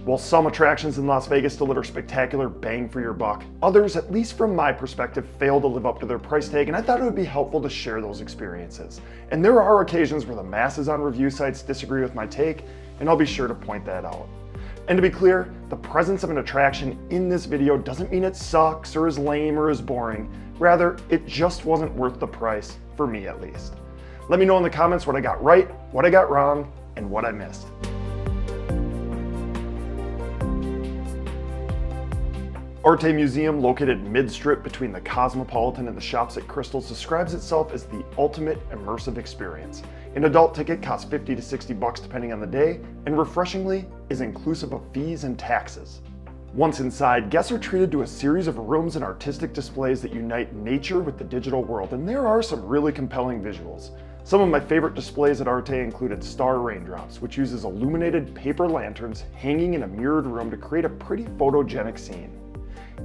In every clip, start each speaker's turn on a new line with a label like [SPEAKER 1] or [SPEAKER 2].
[SPEAKER 1] While some attractions in Las Vegas deliver spectacular bang for your buck, others, at least from my perspective, fail to live up to their price tag, and I thought it would be helpful to share those experiences. And there are occasions where the masses on review sites disagree with my take, and I'll be sure to point that out. And to be clear, the presence of an attraction in this video doesn't mean it sucks or is lame or is boring. Rather, it just wasn't worth the price, for me at least. Let me know in the comments what I got right, what I got wrong, and what I missed. Arte Museum, located mid-strip between the Cosmopolitan and the shops at Crystals, describes itself as the ultimate immersive experience. An adult ticket costs $50 to $60 depending on the day, and refreshingly, is inclusive of fees and taxes. Once inside, guests are treated to a series of rooms and artistic displays that unite nature with the digital world, and there are some really compelling visuals. Some of my favorite displays at Arte included Star Raindrops, which uses illuminated paper lanterns hanging in a mirrored room to create a pretty photogenic scene.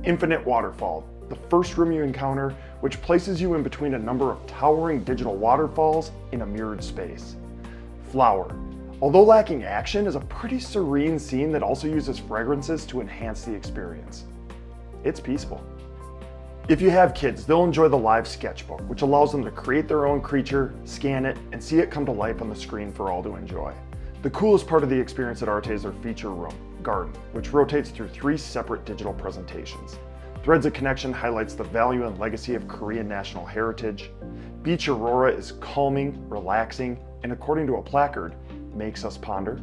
[SPEAKER 1] Infinite Waterfall, the first room you encounter, which places you in between a number of towering digital waterfalls in a mirrored space. Flower, although lacking action, is a pretty serene scene that also uses fragrances to enhance the experience. It's peaceful. If you have kids, they'll enjoy the live sketchbook, which allows them to create their own creature, scan it, and see it come to life on the screen for all to enjoy. The coolest part of the experience at Arte is their feature room, Garden, which rotates through 3 separate digital presentations. Threads of Connection highlights the value and legacy of Korean national heritage. Beach Aurora is calming, relaxing, and according to a placard, makes us ponder.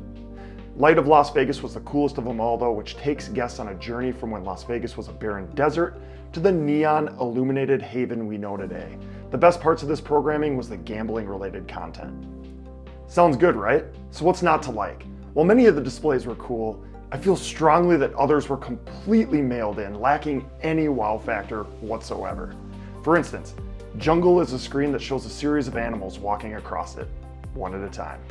[SPEAKER 1] Light of Las Vegas was the coolest of them all though, which takes guests on a journey from when Las Vegas was a barren desert to the neon illuminated haven we know today. The best parts of this programming was the gambling related content. Sounds good, right? So what's not to like? While many of the displays were cool, I feel strongly that others were completely mailed in, lacking any wow factor whatsoever. For instance, Jungle is a screen that shows a series of animals walking across it, one at a time.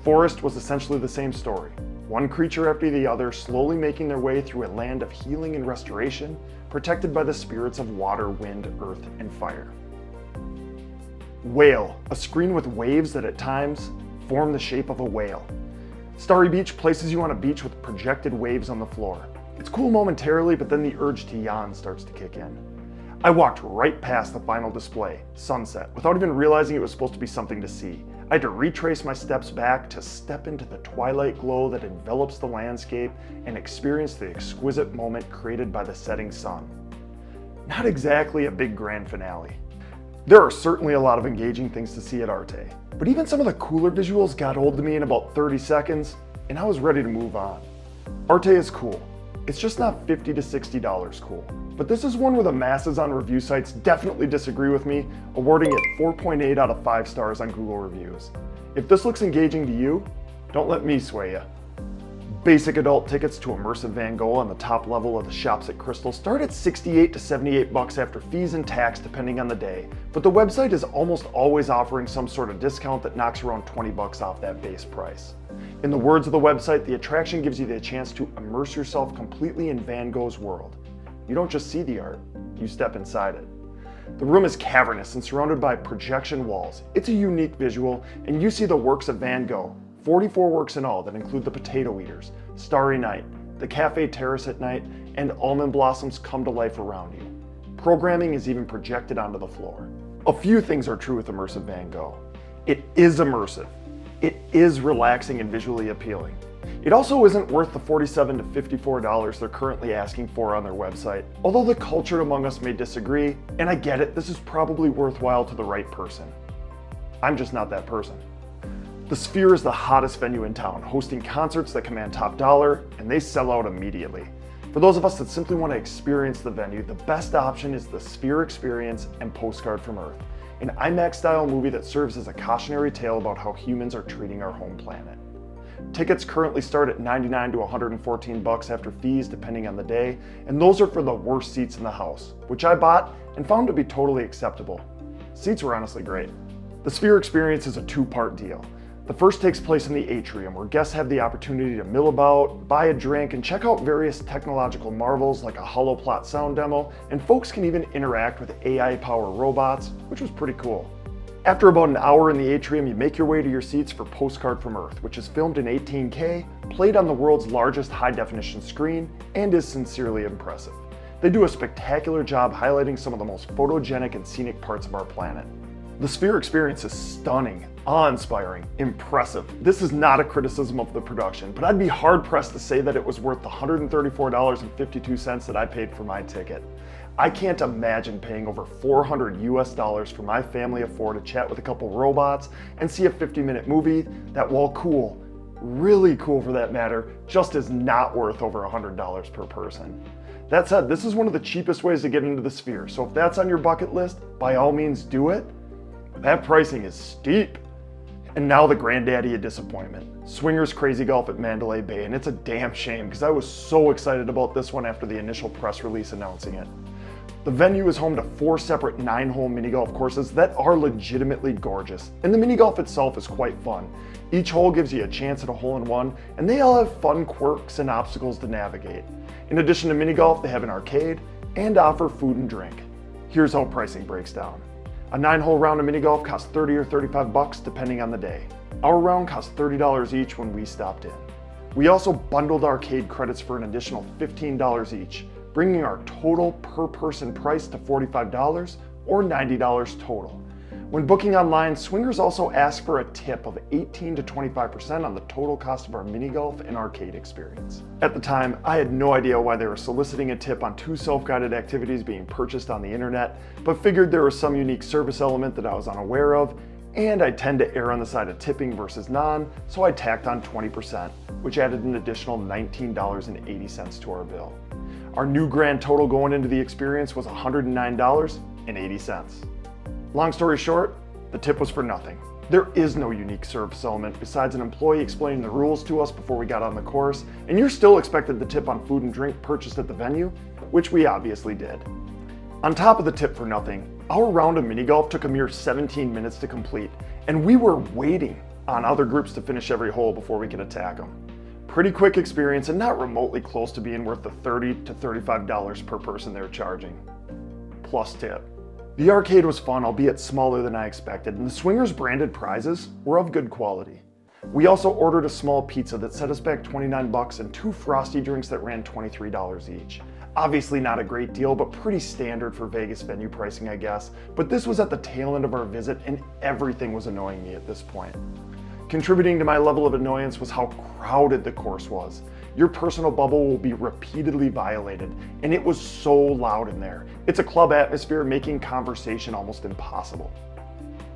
[SPEAKER 1] Forest was essentially the same story, one creature after the other slowly making their way through a land of healing and restoration, protected by the spirits of water, wind, earth, and fire. Whale, a screen with waves that at times form the shape of a whale. Starry Beach places you on a beach with projected waves on the floor. It's cool momentarily, but then the urge to yawn starts to kick in. I walked right past the final display, Sunset, without even realizing it was supposed to be something to see. I had to retrace my steps back to step into the twilight glow that envelops the landscape and experience the exquisite moment created by the setting sun. Not exactly a big grand finale. There are certainly a lot of engaging things to see at Arte, but even some of the cooler visuals got old to me in about 30 seconds, and I was ready to move on. Arte is cool. It's just not $50 to $60 cool. But this is one where the masses on review sites definitely disagree with me, awarding it 4.8 out of 5 stars on Google reviews. If this looks engaging to you, don't let me sway you. Basic adult tickets to Immersive Van Gogh on the top level of the shops at Crystal start at $68 to $78 after fees and tax depending on the day, but the website is almost always offering some sort of discount that knocks around $20 off that base price. In the words of the website, the attraction gives you the chance to immerse yourself completely in Van Gogh's world. You don't just see the art, you step inside it. The room is cavernous and surrounded by projection walls. It's a unique visual, and you see the works of Van Gogh, 44 works in all that include the Potato Eaters, Starry Night, the Cafe Terrace at Night, and almond blossoms come to life around you. Programming is even projected onto the floor. A few things are true with Immersive Van Gogh. It is immersive. It is relaxing and visually appealing. It also isn't worth the $47 to $54 they're currently asking for on their website, although the culture among us may disagree, and I get it, this is probably worthwhile to the right person. I'm just not that person. The Sphere is the hottest venue in town, hosting concerts that command top dollar, and they sell out immediately. For those of us that simply want to experience the venue, the best option is the Sphere Experience and Postcard from Earth, an IMAX-style movie that serves as a cautionary tale about how humans are treating our home planet. Tickets currently start at $99 to $114 after fees depending on the day, and those are for the worst seats in the house, which I bought and found to be totally acceptable. Seats were honestly great. The Sphere Experience is a 2-part deal. The first takes place in the atrium, where guests have the opportunity to mill about, buy a drink, and check out various technological marvels like a holoplot sound demo, and folks can even interact with AI-powered robots, which was pretty cool. After about an hour in the atrium, you make your way to your seats for Postcard from Earth, which is filmed in 18K, played on the world's largest high-definition screen, and is sincerely impressive. They do a spectacular job highlighting some of the most photogenic and scenic parts of our planet. The Sphere experience is stunning, awe-inspiring, impressive. This is not a criticism of the production, but I'd be hard-pressed to say that it was worth the $134.52 that I paid for my ticket. I can't imagine paying over $400 for my family of four to chat with a couple robots and see a 50-minute movie that, while cool, really cool for that matter, just is not worth over $100 per person. That said, this is one of the cheapest ways to get into the Sphere, so if that's on your bucket list, by all means do it. That pricing is steep. And now the granddaddy of disappointment, Swingers Crazy Golf at Mandalay Bay, and it's a damn shame because I was so excited about this one after the initial press release announcing it. The venue is home to 4 separate 9-hole mini golf courses that are legitimately gorgeous, and the mini golf itself is quite fun. Each hole gives you a chance at a hole-in-one, and they all have fun quirks and obstacles to navigate. In addition to mini golf, they have an arcade and offer food and drink. Here's how pricing breaks down. A 9-hole round of mini golf costs $30 or $35 depending on the day. Our round cost $30 each when we stopped in. We also bundled arcade credits for an additional $15 each, bringing our total per person price to $45 or $90 total. When booking online, Swingers also ask for a tip of 18 to 25% on the total cost of our mini golf and arcade experience. At the time, I had no idea why they were soliciting a tip on 2 self-guided activities being purchased on the internet, but figured there was some unique service element that I was unaware of, and I tend to err on the side of tipping versus non, so I tacked on 20%, which added an additional $19.80 to our bill. Our new grand total going into the experience was $109.80. Long story short, the tip was for nothing. There is no unique service element besides an employee explaining the rules to us before we got on the course, and you're still expected to tip on food and drink purchased at the venue, which we obviously did. On top of the tip for nothing, our round of mini golf took a mere 17 minutes to complete, and we were waiting on other groups to finish every hole before we could attack them. Pretty quick experience and not remotely close to being worth the $30 to $35 per person they're charging. Plus tip. The arcade was fun, albeit smaller than I expected, and the Swingers branded prizes were of good quality. We also ordered a small pizza that set us back $29 and 2 frosty drinks that ran $23 each. Obviously not a great deal, but pretty standard for Vegas venue pricing, I guess. But this was at the tail end of our visit and everything was annoying me at this point. Contributing to my level of annoyance was how crowded the course was. Your personal bubble will be repeatedly violated, and it was so loud in there. It's a club atmosphere, making conversation almost impossible.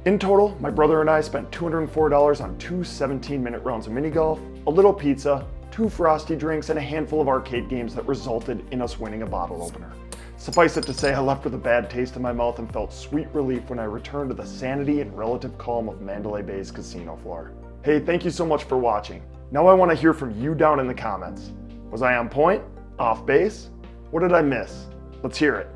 [SPEAKER 1] In total, my brother and I spent $204 on 2 17-minute rounds of mini golf, a little pizza, 2 frosty drinks, and a handful of arcade games that resulted in us winning a bottle opener. Suffice it to say, I left with a bad taste in my mouth and felt sweet relief when I returned to the sanity and relative calm of Mandalay Bay's casino floor. Hey, thank you so much for watching. Now I want to hear from you down in the comments. Was I on point? Off base? What did I miss? Let's hear it.